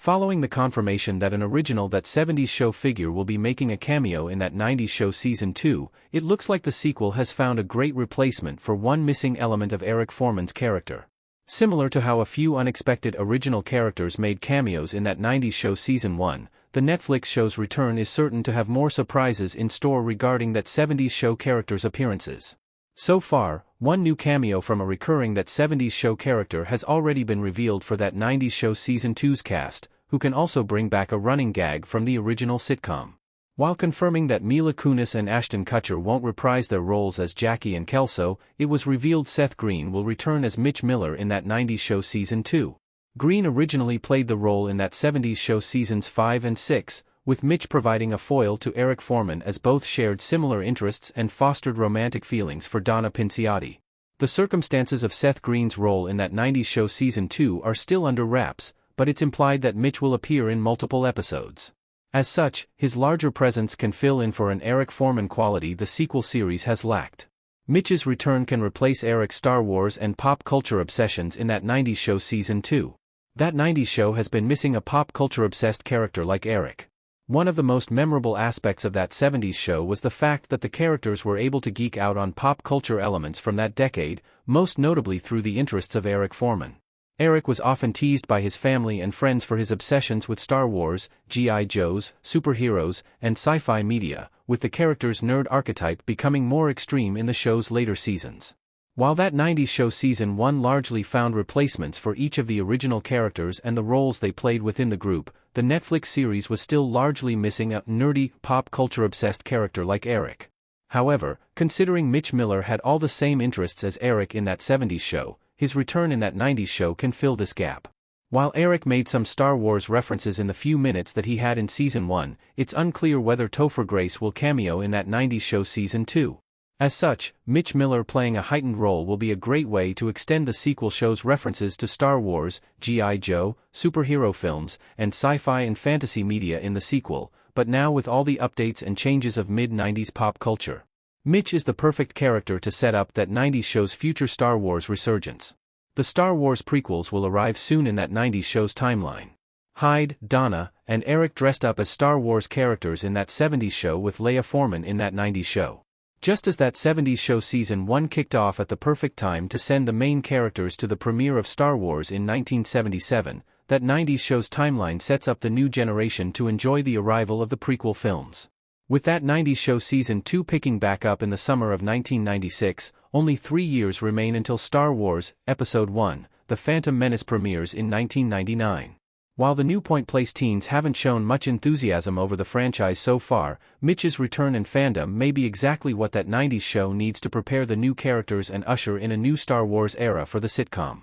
Following the confirmation that an original That 70s Show figure will be making a cameo in That 90s Show Season 2, it looks like the sequel has found a great replacement for one missing element of Eric Foreman's character. Similar to how a few unexpected original characters made cameos in That 90s Show Season 1, the Netflix show's return is certain to have more surprises in store regarding That 70s Show characters' appearances. So far, one new cameo from a recurring That 70s Show character has already been revealed for That 90s Show Season 2's cast, who can also bring back a running gag from the original sitcom. While confirming that Mila Kunis and Ashton Kutcher won't reprise their roles as Jackie and Kelso, it was revealed Seth Green will return as Mitch Miller in That 90s Show Season 2. Green originally played the role in That 70s Show Seasons 5 and 6, with Mitch providing a foil to Eric Foreman as both shared similar interests and fostered romantic feelings for Donna Pinciotti. The circumstances of Seth Green's role in That 90s Show Season 2 are still under wraps, but it's implied that Mitch will appear in multiple episodes. As such, his larger presence can fill in for an Eric Foreman quality the sequel series has lacked. Mitch's return can replace Eric's Star Wars and pop culture obsessions in That 90s Show Season 2. That 90s Show has been missing a pop culture-obsessed character like Eric. One of the most memorable aspects of That 70s Show was the fact that the characters were able to geek out on pop culture elements from that decade, most notably through the interests of Eric Foreman. Eric was often teased by his family and friends for his obsessions with Star Wars, G.I. Joes, superheroes, and sci-fi media, with the character's nerd archetype becoming more extreme in the show's later seasons. While That 90s Show Season 1 largely found replacements for each of the original characters and the roles they played within the group, the Netflix series was still largely missing a nerdy, pop culture-obsessed character like Eric. However, considering Mitch Miller had all the same interests as Eric in That 70s Show, his return in That 90s Show can fill this gap. While Eric made some Star Wars references in the few minutes that he had in Season 1, it's unclear whether Topher Grace will cameo in That 90s Show Season 2. As such, Mitch Miller playing a heightened role will be a great way to extend the sequel show's references to Star Wars, G.I. Joe, superhero films, and sci-fi and fantasy media in the sequel, but now with all the updates and changes of mid-90s pop culture. Mitch is the perfect character to set up That 90s Show's future Star Wars resurgence. The Star Wars prequels will arrive soon in That 90s Show's timeline. Hyde, Donna, and Eric dressed up as Star Wars characters in That 70s Show with Leia Foreman in That 90s Show. Just as That 70s Show Season 1 kicked off at the perfect time to send the main characters to the premiere of Star Wars in 1977, That 90s Show's timeline sets up the new generation to enjoy the arrival of the prequel films. With That 90s Show Season 2 picking back up in the summer of 1996, only 3 years remain until Star Wars, Episode 1, The Phantom Menace premieres in 1999. While the New Point Place teens haven't shown much enthusiasm over the franchise so far, Mitch's return and fandom may be exactly what That 90s Show needs to prepare the new characters and usher in a new Star Wars era for the sitcom.